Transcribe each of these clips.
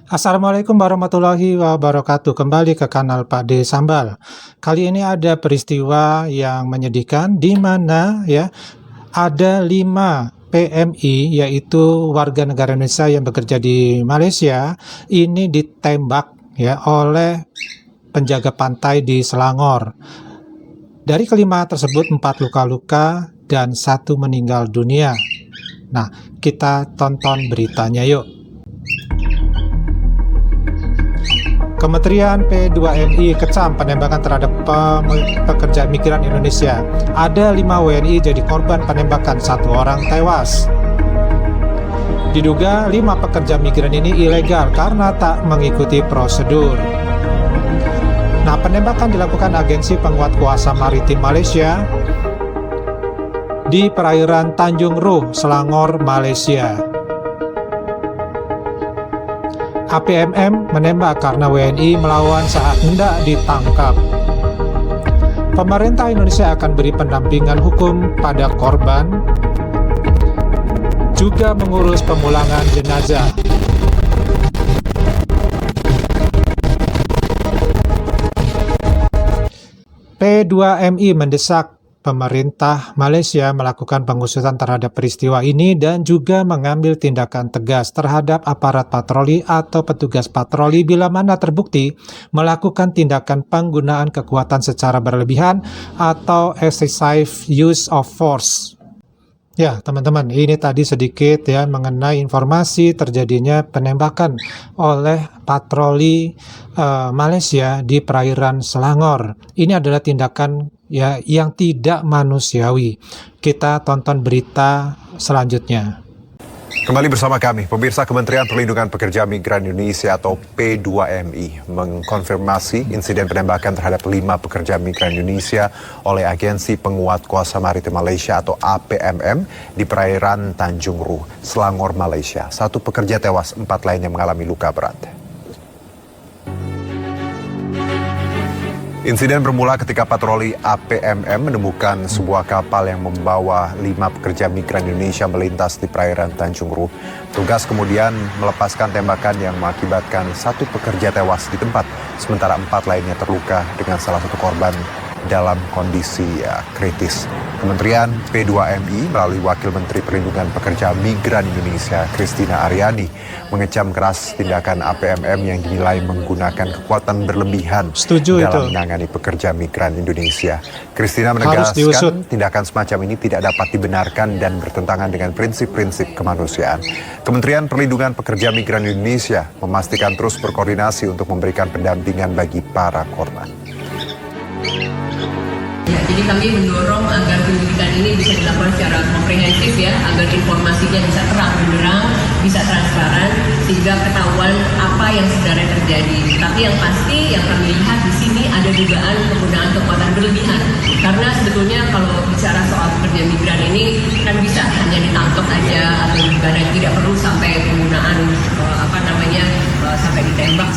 Assalamualaikum warahmatullahi wabarakatuh. Kembali ke kanal Pak D Sambal. Kali ini ada peristiwa yang menyedihkan di mana ya ada 5 PMI yaitu warga negara Indonesia yang bekerja di Malaysia ini ditembak ya oleh penjaga pantai di Selangor. Dari kelima tersebut 4 luka-luka dan 1 meninggal dunia. Nah, kita tonton beritanya yuk. Kementerian P2MI kecam penembakan terhadap pekerja migran Indonesia. Ada 5 WNI jadi korban penembakan, 1 orang tewas. Diduga 5 pekerja migran ini ilegal karena tak mengikuti prosedur. Nah, penembakan dilakukan Agensi Penguat Kuasa Maritim Malaysia di perairan Tanjung Ruh, Selangor, Malaysia. APMM menembak karena WNI melawan saat hendak ditangkap. Pemerintah Indonesia akan beri pendampingan hukum pada korban, juga mengurus pemulangan jenazah. P2MI mendesak pemerintah Malaysia melakukan pengusutan terhadap peristiwa ini dan juga mengambil tindakan tegas terhadap aparat patroli atau petugas patroli bila mana terbukti melakukan tindakan penggunaan kekuatan secara berlebihan atau excessive use of force. Ya, teman-teman, ini tadi sedikit ya mengenai informasi terjadinya penembakan oleh patroli Malaysia di perairan Selangor. Ini adalah tindakan ya yang tidak manusiawi. Kita tonton berita selanjutnya. Kembali bersama kami, pemirsa. Kementerian Perlindungan Pekerja Migran Indonesia atau P2MI mengkonfirmasi insiden penembakan terhadap 5 pekerja migran Indonesia oleh Agensi Penguat Kuasa Maritim Malaysia atau APMM di perairan Tanjung Ruh, Selangor, Malaysia. 1 pekerja tewas, 4 lainnya mengalami luka berat. Insiden bermula ketika patroli APMM menemukan sebuah kapal yang membawa 5 pekerja migran Indonesia melintas di perairan Tanjung Ruh. Petugas kemudian melepaskan tembakan yang mengakibatkan 1 pekerja tewas di tempat, sementara 4 lainnya terluka dengan salah satu korban dalam kondisi kritis. Kementerian P2MI melalui Wakil Menteri Perlindungan Pekerja Migran Indonesia, Christina Aryani, mengecam keras tindakan APMM yang dinilai menggunakan kekuatan berlebihan dalam menangani pekerja migran Indonesia. Christina menegaskan tindakan semacam ini tidak dapat dibenarkan dan bertentangan dengan prinsip-prinsip kemanusiaan. Kementerian Perlindungan Pekerja Migran Indonesia memastikan terus berkoordinasi untuk memberikan pendampingan bagi para korban. Ya, jadi kami mendorong agar pendidikan ini bisa dilakukan secara komprehensif ya, agar informasinya bisa terang benderang, bisa transparan, sehingga ketahuan apa yang sebenarnya terjadi. Tapi yang pasti yang kami lihat di sini ada dugaan penggunaan kekuatan berlebihan. Karena sebetulnya kalau bicara soal pekerja migran ini kan bisa hanya ditangkap aja atau juga tidak perlu sampai penggunaan sampai ditembak.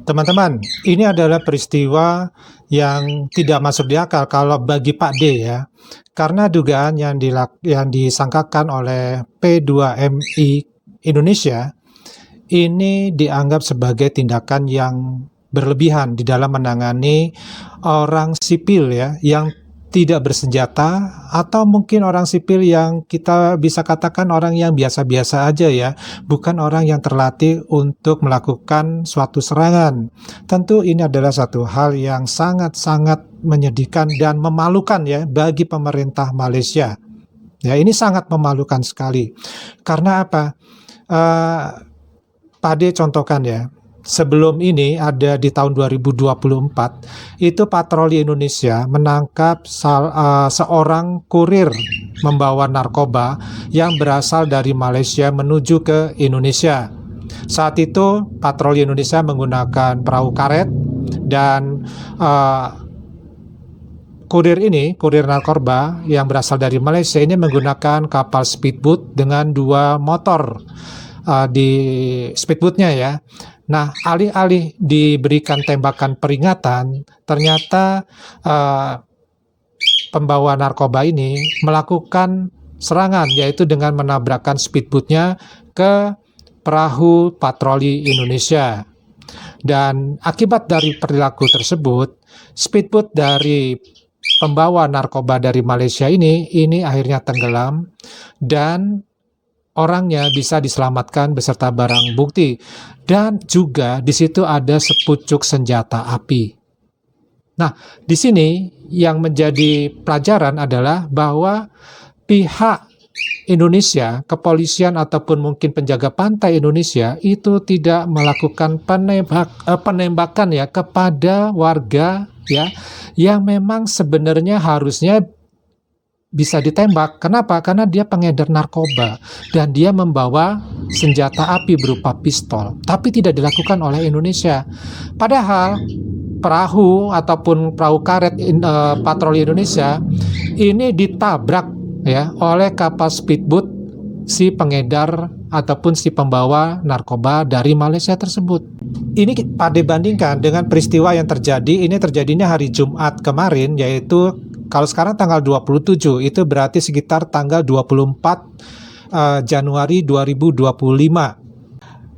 Teman-teman, ini adalah peristiwa yang tidak masuk di akal kalau bagi Pak D ya. Karena dugaan yang disangkakan oleh P2MI Indonesia ini dianggap sebagai tindakan yang berlebihan di dalam menangani orang sipil ya yang tidak bersenjata atau mungkin orang sipil yang kita bisa katakan orang yang biasa-biasa aja ya, bukan orang yang terlatih untuk melakukan suatu serangan. Tentu ini adalah satu hal yang sangat-sangat menyedihkan dan memalukan ya bagi pemerintah Malaysia. Ya, ini sangat memalukan sekali. Karena apa? Pak D contohkan ya. Sebelum ini ada di tahun 2024 itu patroli Indonesia menangkap seorang kurir membawa narkoba yang berasal dari Malaysia menuju ke Indonesia. Saat itu patroli Indonesia menggunakan perahu karet dan kurir narkoba yang berasal dari Malaysia ini menggunakan kapal speedboat dengan 2 motor di speedboatnya ya. Nah, alih-alih diberikan tembakan peringatan, ternyata pembawa narkoba ini melakukan serangan, yaitu dengan menabrakkan speedboatnya ke perahu patroli Indonesia. Dan akibat dari perilaku tersebut, speedboat dari pembawa narkoba dari Malaysia ini akhirnya tenggelam dan orangnya bisa diselamatkan beserta barang bukti. Dan juga di situ ada sepucuk senjata api. Nah, di sini yang menjadi pelajaran adalah bahwa pihak Indonesia, kepolisian ataupun mungkin penjaga pantai Indonesia itu tidak melakukan penembakan ya kepada warga ya yang memang sebenarnya harusnya bisa ditembak. Kenapa? Karena dia pengedar narkoba dan dia membawa senjata api berupa pistol. Tapi tidak dilakukan oleh Indonesia. Padahal perahu ataupun perahu karet patroli Indonesia ini ditabrak ya oleh kapal speedboat si pengedar ataupun si pembawa narkoba dari Malaysia tersebut. Ini pada bandingkan dengan peristiwa yang terjadi, ini terjadinya hari Jumat kemarin, yaitu kalau sekarang tanggal 27, itu berarti sekitar tanggal 24 Januari 2025.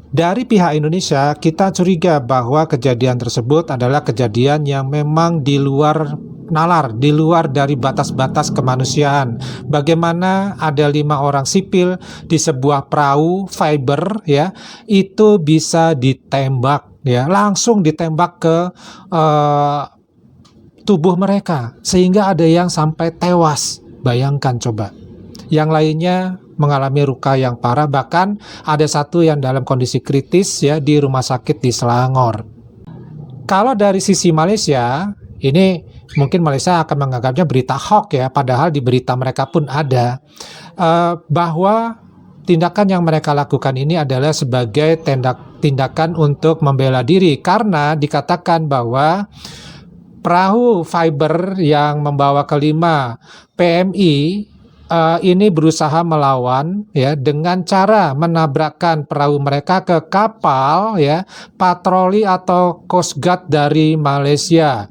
Dari pihak Indonesia, kita curiga bahwa kejadian tersebut adalah kejadian yang memang di luar nalar, di luar dari batas-batas kemanusiaan. Bagaimana ada 5 orang sipil di sebuah perahu fiber ya, itu bisa ditembak ya, langsung ditembak ke tubuh mereka sehingga ada yang sampai tewas. Bayangkan coba. Yang lainnya mengalami luka yang parah, bahkan ada satu yang dalam kondisi kritis ya di rumah sakit di Selangor. Kalau dari sisi Malaysia, ini mungkin Malaysia akan menganggapnya berita hoax ya, padahal di berita mereka pun ada bahwa tindakan yang mereka lakukan ini adalah sebagai tindakan untuk membela diri, karena dikatakan bahwa perahu fiber yang membawa kelima PMI ini berusaha melawan ya dengan cara menabrakkan perahu mereka ke kapal ya patroli atau Coast Guard dari Malaysia,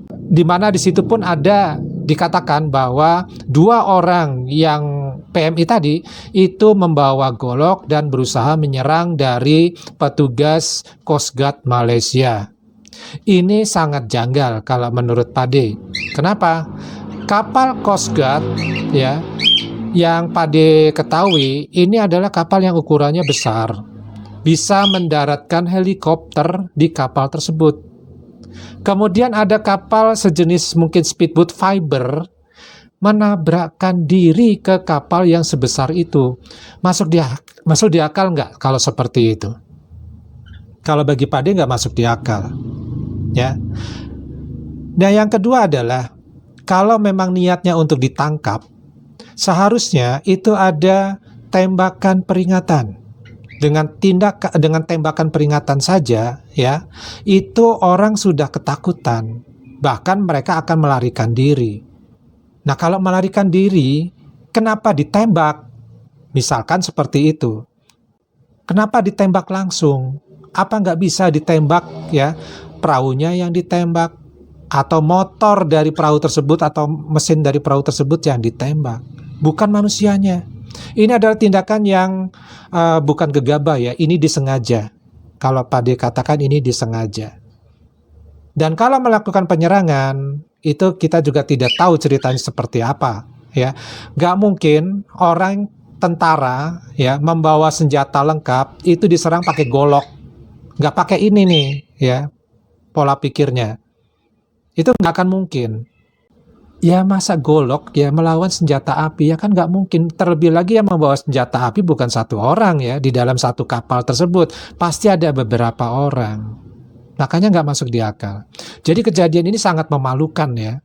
di mana di situ pun ada dikatakan bahwa 2 orang yang PMI tadi itu membawa golok dan berusaha menyerang dari petugas Coast Guard Malaysia. Ini sangat janggal kalau menurut Pade. Kenapa? Kapal Coast Guard ya yang Pade ketahui ini adalah kapal yang ukurannya besar, bisa mendaratkan helikopter di kapal tersebut. Kemudian ada kapal sejenis mungkin speedboat fiber menabrakkan diri ke kapal yang sebesar itu. Masuk di akal nggak kalau seperti itu? Kalau bagi Pade nggak masuk di akal ya. Nah, yang kedua adalah kalau memang niatnya untuk ditangkap, seharusnya itu ada tembakan peringatan. Dengan tembakan peringatan saja ya, itu orang sudah ketakutan. Bahkan mereka akan melarikan diri. Nah, kalau melarikan diri, kenapa ditembak? Misalkan seperti itu. Kenapa ditembak langsung? Apa nggak bisa ditembak ya, perahunya yang ditembak, atau motor dari perahu tersebut atau mesin dari perahu tersebut yang ditembak, bukan manusianya. Ini adalah tindakan yang bukan gegabah ya, ini disengaja. Kalau Pade katakan ini disengaja. Dan kalau melakukan penyerangan, itu kita juga tidak tahu ceritanya seperti apa ya. Gak mungkin orang tentara ya membawa senjata lengkap itu diserang pakai golok. Gak pakai ini nih ya pola pikirnya. Itu nggak akan mungkin. Ya masa golok ya melawan senjata api, ya kan nggak mungkin. Terlebih lagi yang membawa senjata api bukan 1 orang ya di dalam satu kapal tersebut. Pasti ada beberapa orang. Makanya nggak masuk di akal. Jadi kejadian ini sangat memalukan ya.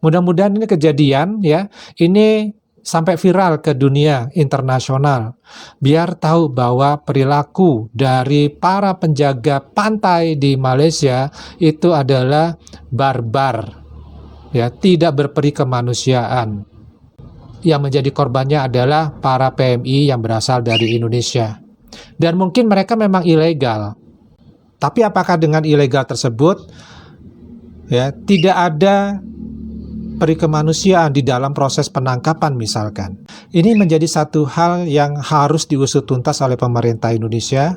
Mudah-mudahan ini kejadian ya, ini sampai viral ke dunia internasional. Biar tahu bahwa perilaku dari para penjaga pantai di Malaysia itu adalah barbar. Ya, tidak berperi kemanusiaan. Yang menjadi korbannya adalah para PMI yang berasal dari Indonesia. Dan mungkin mereka memang ilegal. Tapi apakah dengan ilegal tersebut ya tidak ada perikemanusiaan di dalam proses penangkapan misalkan. Ini menjadi satu hal yang harus diusut tuntas oleh pemerintah Indonesia.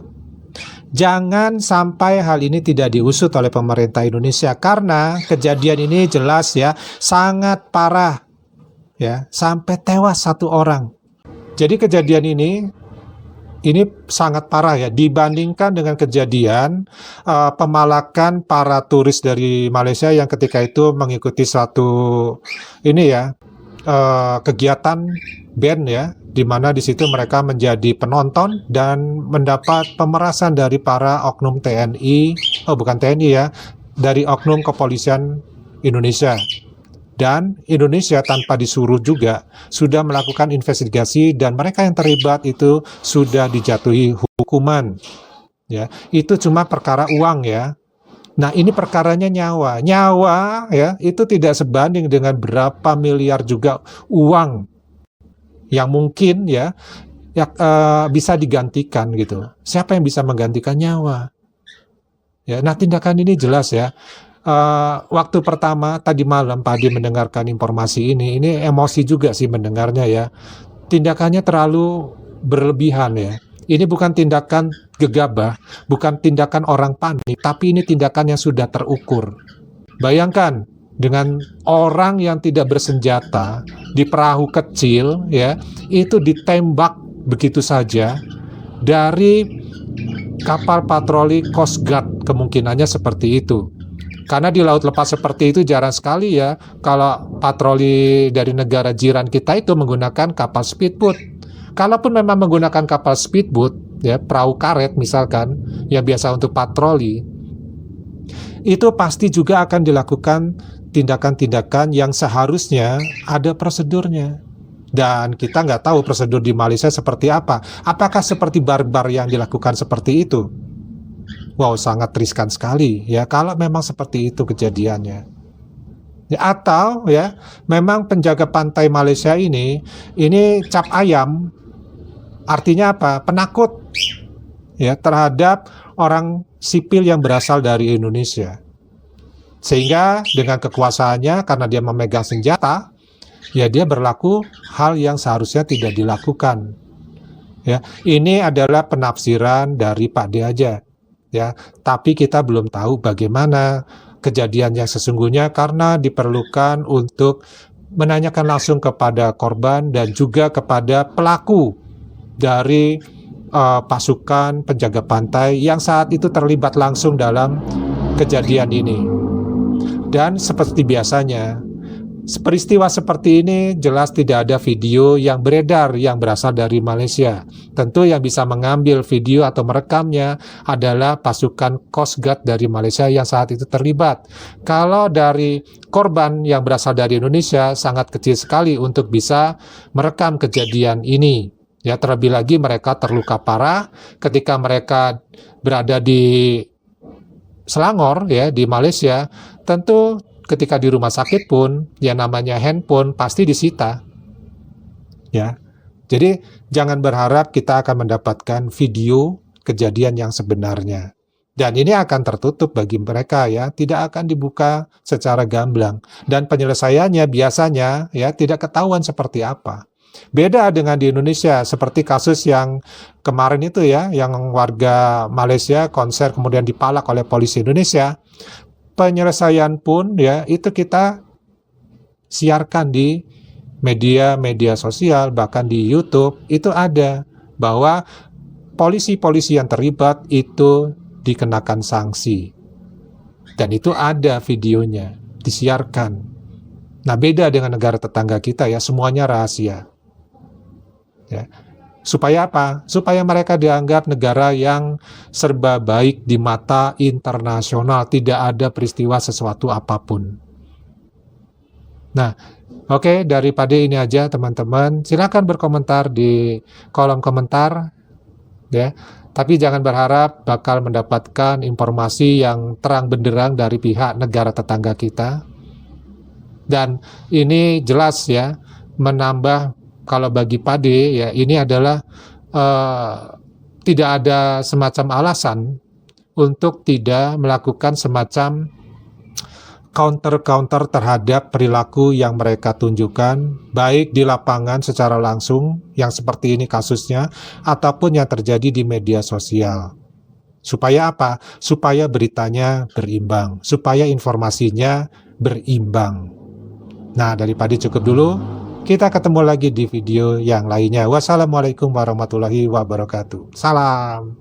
Jangan sampai hal ini tidak diusut oleh pemerintah Indonesia, karena kejadian ini jelas ya sangat parah ya, sampai tewas 1 orang. Jadi kejadian ini sangat parah ya, dibandingkan dengan kejadian pemalakan para turis dari Malaysia yang ketika itu mengikuti suatu kegiatan band ya, di mana di situ mereka menjadi penonton dan mendapat pemerasan dari para oknum TNI, bukan TNI ya, dari oknum kepolisian Indonesia. Dan Indonesia tanpa disuruh juga sudah melakukan investigasi dan mereka yang terlibat itu sudah dijatuhi hukuman. Ya, itu cuma perkara uang ya. Nah, ini perkaranya nyawa. Nyawa ya, itu tidak sebanding dengan berapa miliar juga uang yang mungkin bisa digantikan gitu. Siapa yang bisa menggantikan nyawa? Ya, nah tindakan ini jelas ya. Waktu pertama tadi malam Pak Adi mendengarkan informasi ini emosi juga sih mendengarnya ya. Tindakannya terlalu berlebihan ya. Ini bukan tindakan gegabah, bukan tindakan orang panik, tapi ini tindakan yang sudah terukur. Bayangkan dengan orang yang tidak bersenjata di perahu kecil ya, itu ditembak begitu saja dari kapal patroli Coast Guard, kemungkinannya seperti itu. Karena di laut lepas seperti itu jarang sekali ya kalau patroli dari negara jiran kita itu menggunakan kapal speedboat. Kalaupun memang menggunakan kapal speedboat ya, perahu karet misalkan yang biasa untuk patroli, itu pasti juga akan dilakukan tindakan-tindakan yang seharusnya ada prosedurnya. Dan kita nggak tahu prosedur di Malaysia seperti apa. Apakah seperti barbar yang dilakukan seperti itu? Wow, sangat riskan sekali ya kalau memang seperti itu kejadiannya. Ya, atau ya memang penjaga pantai Malaysia ini cap ayam, artinya apa? Penakut ya terhadap orang sipil yang berasal dari Indonesia. Sehingga dengan kekuasaannya, karena dia memegang senjata, ya dia berlaku hal yang seharusnya tidak dilakukan. Ya, ini adalah penafsiran dari Pak D aja. Ya, tapi kita belum tahu bagaimana kejadian yang sesungguhnya karena diperlukan untuk menanyakan langsung kepada korban dan juga kepada pelaku dari pasukan penjaga pantai yang saat itu terlibat langsung dalam kejadian ini. Dan seperti biasanya, peristiwa seperti ini jelas tidak ada video yang beredar yang berasal dari Malaysia. Tentu yang bisa mengambil video atau merekamnya adalah pasukan Coast Guard dari Malaysia yang saat itu terlibat. Kalau dari korban yang berasal dari Indonesia sangat kecil sekali untuk bisa merekam kejadian ini. Ya, terlebih lagi mereka terluka parah ketika mereka berada di Selangor ya, di Malaysia. Tentu ketika di rumah sakit pun yang namanya handphone pasti disita. Ya. Jadi jangan berharap kita akan mendapatkan video kejadian yang sebenarnya. Dan ini akan tertutup bagi mereka ya, tidak akan dibuka secara gamblang dan penyelesaiannya biasanya ya tidak ketahuan seperti apa. Beda dengan di Indonesia seperti kasus yang kemarin itu ya, yang warga Malaysia konser kemudian dipalak oleh polisi Indonesia. Penyelesaian pun ya itu kita siarkan di media sosial, bahkan di YouTube itu ada bahwa polisi-polisi yang terlibat itu dikenakan sanksi. Dan itu ada videonya, disiarkan. Nah, beda dengan negara tetangga kita ya, semuanya rahasia. Ya. Supaya apa? Supaya mereka dianggap negara yang serba baik di mata internasional, tidak ada peristiwa sesuatu apapun. Nah, oke, daripada ini aja teman-teman, silakan berkomentar di kolom komentar ya. Tapi jangan berharap bakal mendapatkan informasi yang terang benderang dari pihak negara tetangga kita. Dan ini jelas ya menambah. Kalau bagi Pak D, ya ini adalah tidak ada semacam alasan untuk tidak melakukan semacam counter-counter terhadap perilaku yang mereka tunjukkan, baik di lapangan secara langsung, yang seperti ini kasusnya, ataupun yang terjadi di media sosial. Supaya apa? Supaya beritanya berimbang, supaya informasinya berimbang. Nah, daripada cukup dulu, kita ketemu lagi di video yang lainnya. Wassalamualaikum warahmatullahi wabarakatuh. Salam.